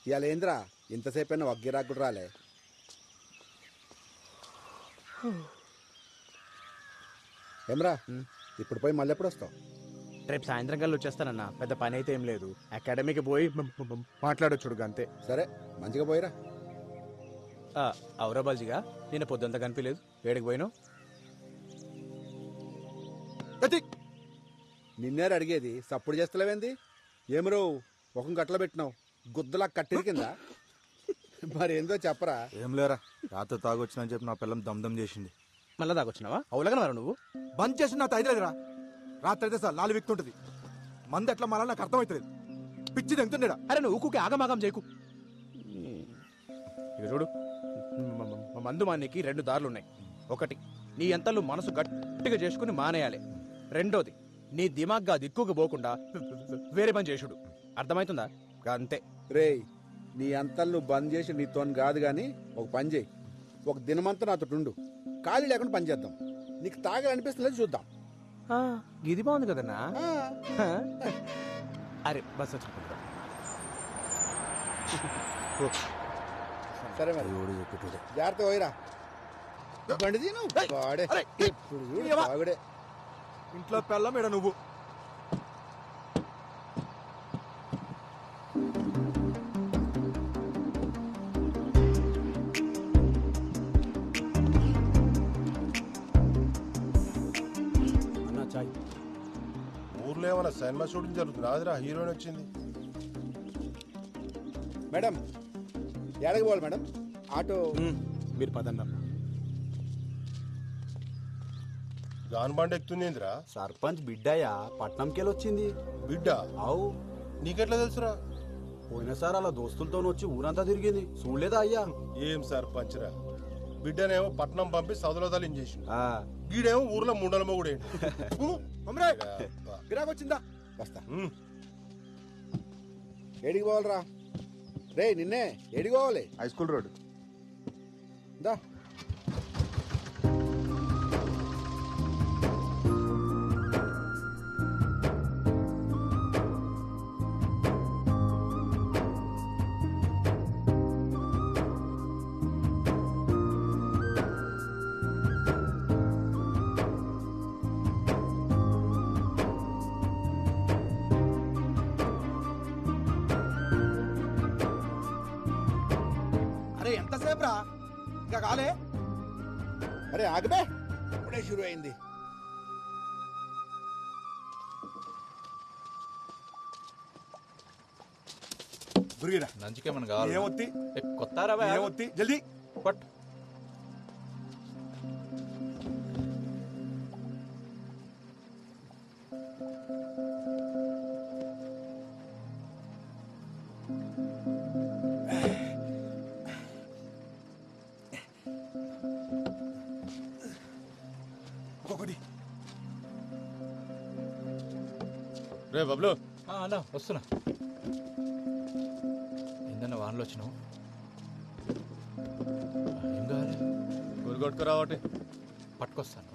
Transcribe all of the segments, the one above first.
ఇవాళ ఏంద్రా ఇంతసేపు అయినా వగ్గిరాకు రాలే. ఏమ్రా ఇప్పుడు పోయి మళ్ళీ ఎప్పుడు వస్తావు? రేపు సాయంత్రం కల్లా వచ్చేస్తానన్నా. పెద్ద పని అయితే ఏం లేదు, అకాడమీకి పోయి మాట్లాడొచ్చుడు అంతే. సరే మంచిగా పోయిరా. అవురా బాల్జీగా, నేను పొద్దుంతా కనిపించలేదు, వేడికి పోయినావు? నిన్నేరు అడిగేది, సప్పుడు చేస్తలేవేంది? ఏమరో ముఖం కట్టలో పెట్టినావు, గుద్దలా కట్టిరి కింద. మరి ఏందో చెప్పరా. ఏం లేరా, రాత్రి తాగొచ్చినా చెప్పి నా పిల్లం దమ్దమ్ చేసింది. మళ్ళా దాకొచ్చినావా? అవులగా నువ్వు బంద్ చేసి నా తైదలేదురా. రాత్రి అయితే సార్ లాలి విక్తుంటది, మంది ఎట్లా మాలా నాకు అర్థమవుతుంది. పిచ్చి తెంగుతుండేడా. అరే నువ్వు ఊకుకి ఆగమాగం చేయకు. ఇక చూడు, మందు మానేకి 2 దారులున్నాయి. ఒకటి, నీ ఎంతలు మనసు గట్టిగా చేసుకుని మానేయాలి. రెండోది, నీ దిమాగ్గా దిక్కుకు పోకుండా వేరే పని చేసుడు. అర్థమవుతుందా? అంతే. రేయ్, నీ అంతలు నువ్వు బంద్ చేసి నీతో కాదు గాని ఒక పని చేయి. ఒక దినమంతా నాతో ఉండు, ఖాళీ లేకుండా పని చేద్దాం. నీకు తాగాలనిపిస్తుంది చూద్దాం. ఇది బాగుంది కదన్నా. అరే బస్ వచ్చి సరే మరి జాగ్రత్త పోయిరా. బండి తీను వాడే ఇప్పుడు చూడు తాగుడే. ఇంట్లో పెళ్ళం ఏడా నువ్వు. ఊర్లో ఏమైనా సినిమా షూటింగ్ జరుగుతుంది, రాదురా హీరోయిన్ వచ్చింది. మేడం ఎక్కడికి పోవాలి మేడం? ఆటో మీరు పదన్నా. గాన్ బండి ఎక్కుతుంది ఏందిరా? సర్పంచ్ బిడ్డయ్యా, పట్నంకెళ్ళొచ్చింది. బిడ్డ? అవు. నీకెట్లా తెలుసురా? పోయినసారి అలా దోస్తులతో వచ్చి ఊరంతా తిరిగింది, చూడలేదా అయ్యా? ఏం సర్పంచ్ రా, బిడ్డనేమో పట్నం పంపి సౌదలో తలించేసి, ఆ, గీడేమో ఊర్లో ముండల మొగుడే. గిరాకొచ్చిందా? వస్తా. ఏడికి పోవాలరా? రే నిన్నే ఏడికి పోవాలి? హై స్కూల్ రోడ్ దా. అరే ఎంతసేపు రా, ఇంకా కాలే. అరే ఆగబే, ఇప్పుడే షురు అయింది. నంచుకేమన్నా కావాలి? ఏమొత్తి కొత్తారా? ఏమొత్తి జల్దీ పట్. ఒక్కొక్కటి. రే బబ్లు, అన్నా వస్తున్నా. ఏందన్నా వానలో వచ్చినావు? ఏం కావాలి? గురిగొట్టుకురా ఒకటి. పట్టుకొస్తాను.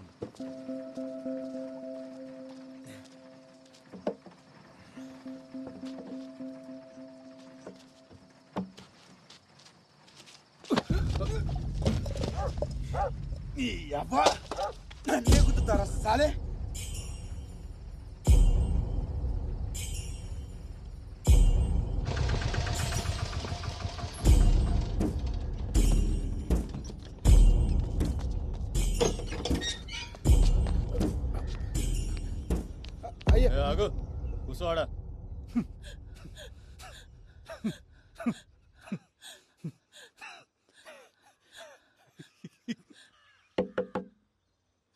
నన్నే గుద్దుతారా సాలే? అయ్యా ఆగు, కూర్చోవాడా.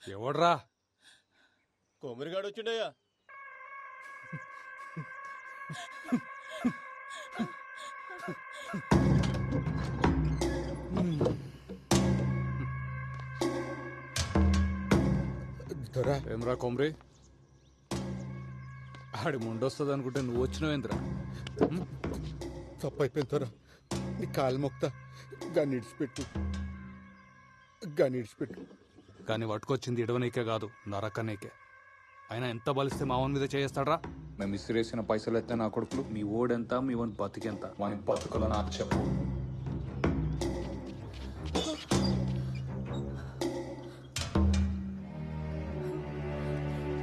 ఎవడ్రా? కొమ్మరిగాడు వచ్చిండయ్యా. ఏమ్రా కొమ్రి, ఆడి ముండొస్తుంది అనుకుంటే నువ్వు వచ్చినావేంద్రా? తప్పైపోయిందరా, నీ కాలు మొక్తా. గన్నిడిచిపెట్టు. కానీ పట్టుకొచ్చింది ఇడవనీకే కాదు, నరకనీకే. అయినా ఎంత బలిస్తే మావన్ మీద చేస్తాడ్రా? మేము ఇసిరేసిన పైసలు ఎత్తే నా కొడుకులు మీ ఓడెంత మీ వన్ బతికెంత వాని బతుకులో నాకు చెప్పు.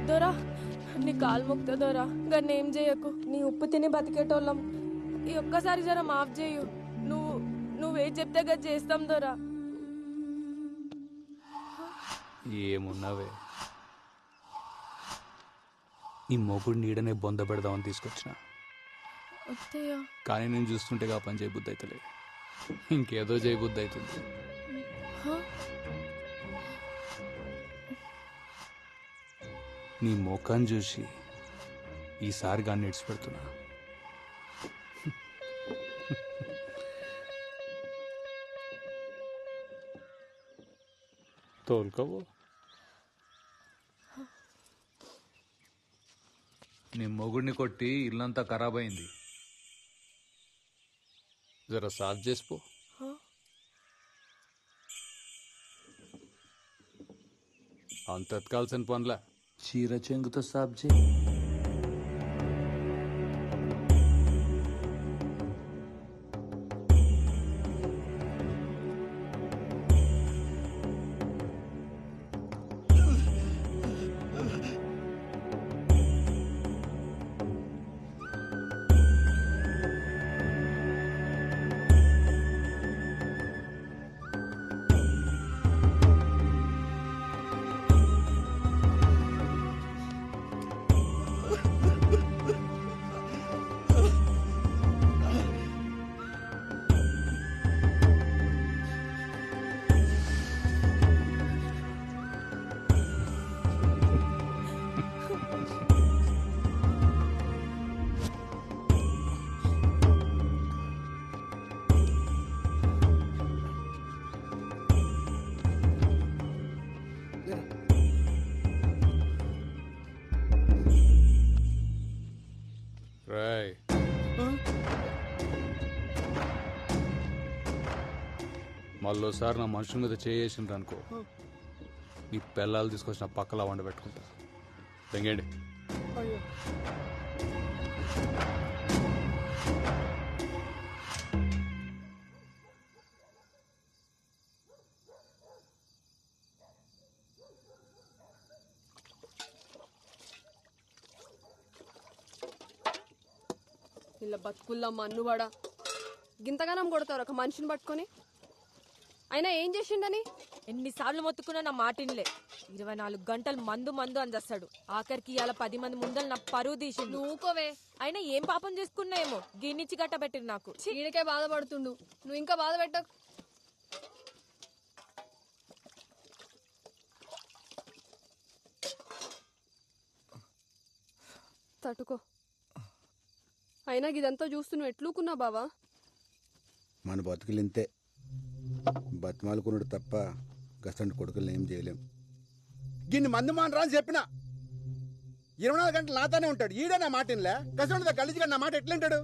దొరా నీ కాలు మొక్తా దొరా గన్నేం ఏం చేయకు. నీ ఉప్పు తిని బతికేటోళ్ళం. ఈ ఒక్కసారి జర మాఫ్ చేయు. నువ్వేం చెప్తే గది చేస్తాం దొరా. ఏమున్నావే, నీ మొగుడు నీడనే బొంద పెడదామని తీసుకొచ్చిన. అత్తయ్య కానీ నేను చూస్తుంటే ఆ పని చేయబుద్ధి అవుతలే, ఇంకేదో చేయబుద్ధి అవుతుంది. నీ ముఖం చూసి ఈసారి గాన్ని ఇడిచిపెడుతున్నా. తోలుకోవు. నీ మొగుడిని కొట్టి ఇల్లంతా ఖరాబ్ అయింది. జర సాఫ్ చేసిపో. అంత ఎత్కాల్సిన పనులా చీర చెంగుతో సాఫ్ చేయి. రాయ్, మళ్ళోసారి నా మనుషుల మీద చేసిండ్రు అనుకో, నీ పిల్లలు తీసుకొచ్చిన పక్కలా వండ పెట్టుకుంటా. తెంగండి. ఇలా బతుకుల్లా మన్నువాడా గింతగానం కొడతారు ఒక మనిషిని పట్టుకొని. అయినా ఏం చేసిండని ఎన్నిసార్లు మొత్తుకున్నా నా మాటిన్లే. 24 గంటలు మందు మందు అని చేస్తాడు. ఆఖరికి ఇవాళ 10 మంది ముందర నా పరువు తీసిండు. నువ్వుకోవే. అయినా ఏం పాపం చేసుకున్నాయేమో గిన్నిచ్చి గట్టబెట్టిరు నాకు. ఈయనకే బాధపడుతుండు, నువ్వు ఇంకా బాధ పెట్టకు. తట్టుకో. అయినా ఇదంతా చూస్తూ నువ్వు ఎట్లుకున్నా బావా? మన బతుకులు ఇంతే, బతిమాలుకున్నాడు తప్ప గసంటి కొడుకులను ఏం చేయలేం. గిన్ని మంది మానరా అని చెప్పిన 24 గంటలు నాతోనే ఉంటాడు. ఈడే నా మాట ఇన్లే. గసంటి గలీజిగా నా మాట ఎట్లుంటాడు?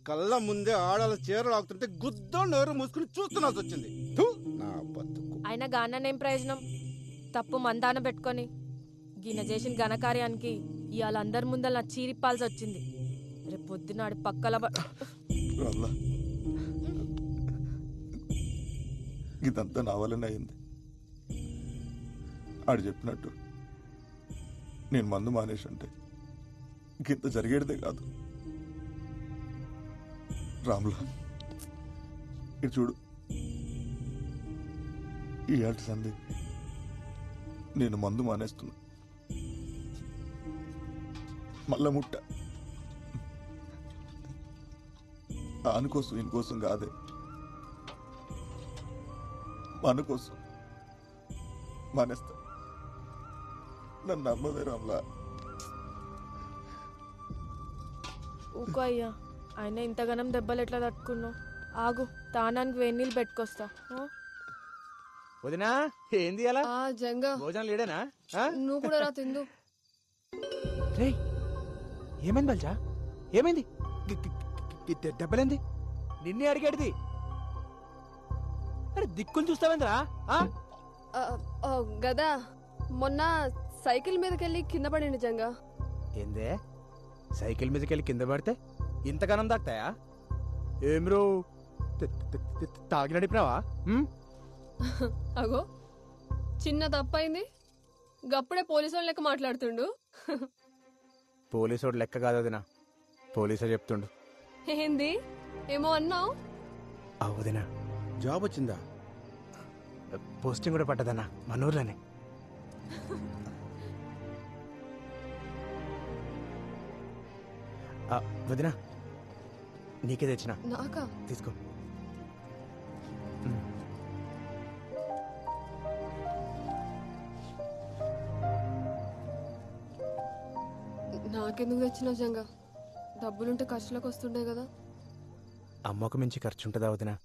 కళ్ళ ముందే ఆడాల చీరలు ఆగుతుంటే గుద్దో నోరు మూసుకుని చూస్తున్నాల్సి వచ్చింది. థు, నా బతుకు. అయినా గాననేం ప్రయోజనం? తప్పు మందాన పెట్టుకొని గిన్నె చేసిన ఘనకార్యానికి ఇవాళ అందరి ముందర నా చీరిప్పాల్సి వచ్చింది. రేపు పొద్దునాడు పక్కల ఇదంతా నా వల్లనే అయింది. ఆడు చెప్పినట్టు నేను మందు మానేసి అంటే ఇంత జరిగేదే కాదు. రాములా, ఇటు చూడు. ఈ ఏటి సంది నేను మందు మానేస్తున్నా. మళ్ళా ముట్ట ఆనుకోసం ఇంకోసం కాదే, మన కోసం మానేస్తా. నన్ను నమ్మవే రామ్లా. ఊకో అయ్యా. ఆయన ఇంతగానం దెబ్బలు ఎట్లా తట్టుకున్నావు? ఆగు, తానానికి వేణీళ్ళు పెట్టుకొస్తా. వదినా ఏంది అలా జంగా భోజనం లేడేనా? నువ్వు కూడా రా తిందు. రేయ్, ఏమైంది బల్జా? ఏమైంది? దెబ్బలేంది? నిన్నే అడిగేటిది. అరే దిక్కులు చూస్తావేంద్రా? గదా మొన్న సైకిల్ మీదకెళ్ళి కింద పడింది జంగా. ఏందే సైకిల్ మీదకి వెళ్ళి కింద పడితే ఇంతగానం తాకుతాయా? ఏం రో తాగి నడిపినావా? అగో చిన్న తప్పైంది, గప్పుడే పోలీసు వాళ్ళ లెక్క మాట్లాడుతుండు. పోలీసోడు లెక్క కాదు వదినా, పోలీసే చెప్తుండు. ఏంది ఏమో అన్నావు? అవుదినా, జాబ్ వచ్చిందా? పోస్టింగ్ కూడా పట్టదన్నా మన ఊర్లోనే. వదినా నీకే తెచ్చిన, నాకా? తీసుకో. నాకెందుకు తెచ్చినావు జంగా? డబ్బులుంటే ఖర్చులకు వస్తుండే కదా. అమ్మకు మించి ఖర్చు ఉంటుందా వదినా?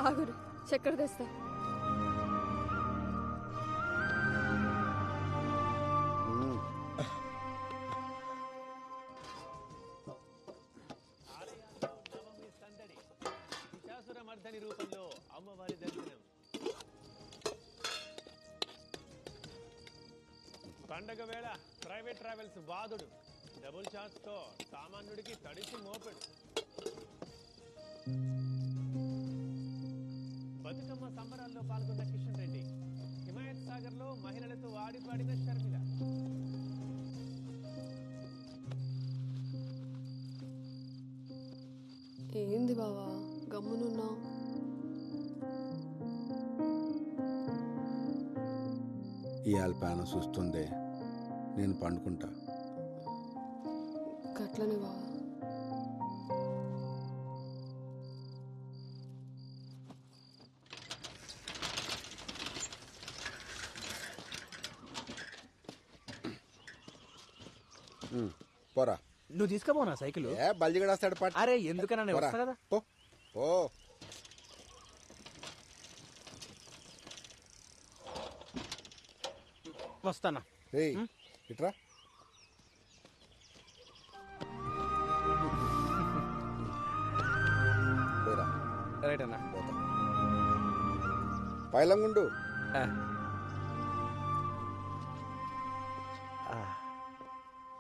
ఆగురు, చక్కెర తెస్తా. పండగ వేళ ప్రైవేట్ ట్రావెల్స్ బాధుడు డబుల్ ఛార్జ్ తో సామాన్యుడికి తడిసి మోపెడు. బతుకమ్మ సంబరాల్లో పాల్గొన్న కిషన్ రెడ్డి, హిమాయత్ సాగర్ లో మహిళలతో ఆడిపాడిన షర్మిల. ఏంది బావా గమ్మునున్నావు? ఇవాళ ప్యానం చూస్తుందే, నేను పండుకుంటా. గట్లనే బావా. పోరా. నువ్వు తీసుకుపోనా సైకిల్? ఏ బల్జిగడేస్తాడు పాట. అరే ఎందుకన్నా నేను వస్తా కదా. పో పో. వస్తానా. ఏయ్ ఇట్రా. పోరా. రైట్ అన్నా. పోతా. పైలంగుండు.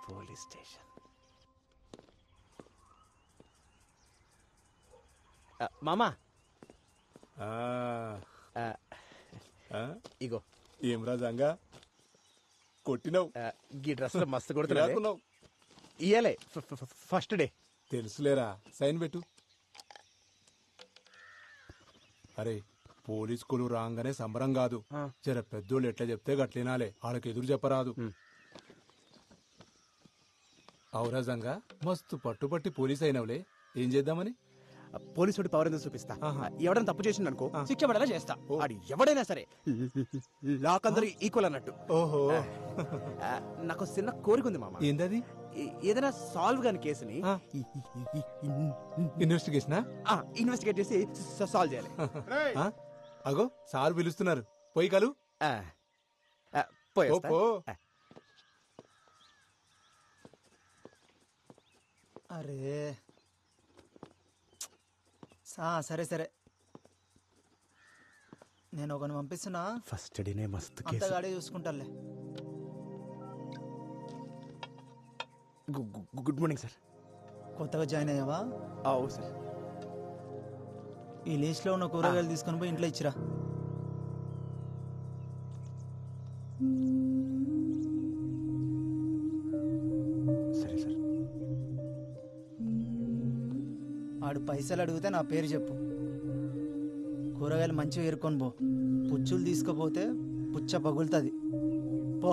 Police station. మామా ఇగో. ఏం రాజంగా కొట్టినావు? ఈ డ్రెస్ లో మస్తు కొడుతున్నావు. ఇయ్యలే ఫస్ట్ డే. తెలుసులేరా, సైన్ పెట్టు. అరే పోలీస్ కులు రాగానే సంబరం కాదు, జర పెద్దోళ్ళు ఎట్లా చెప్తే గట్లినాలే, వాళ్ళకి ఎదురు చెప్పరాదు. ఔరాజంగా మస్తు పట్టుపట్టి పోలీస్ అయినవులే, ఏం చేద్దామని? పోలీసుడి పవర్ ఎందుకు చూపిస్తా. ఎవడైనా తప్పు చేసిండు అనుకో శిక్ష పడేలా చేస్తా. అది ఎవడైనా సరే లాక్ అందరూ ఈక్వల్ అన్నట్టు. ఓహో, నాకు చిన్న కోరిక ఉంది మామ. ఏందది? ఏదైనా సాల్వ్ కాని కేసుని ఇన్వెస్టిగేట్ చేసి సాల్వ్ చేయాలి. అగో సార్ పిలుస్తున్నారు, పోయి కలు. అరే సరే సరే, నేను ఒకని పంపిస్తున్నా. ఫస్ట్ డేనే మస్తు అంతగాడే చూసుకుంటాలే. Good morning sir. కొత్తగా జాయిన్ అయ్యావా? అవు సార్. ఈ లిస్ట్ లో ఉన్న కూరగాయలు తీసుకొని పోయి ఇంట్లో ఇచ్చిరా. సరే సార్. ఆడు పైసలు అడిగితే నా పేరు చెప్పు. కూరగాయలు మంచిగా ఏరుకొని పో. పుచ్చులు తీసుకుపోతే పుచ్చ పగులుతుంది. పో.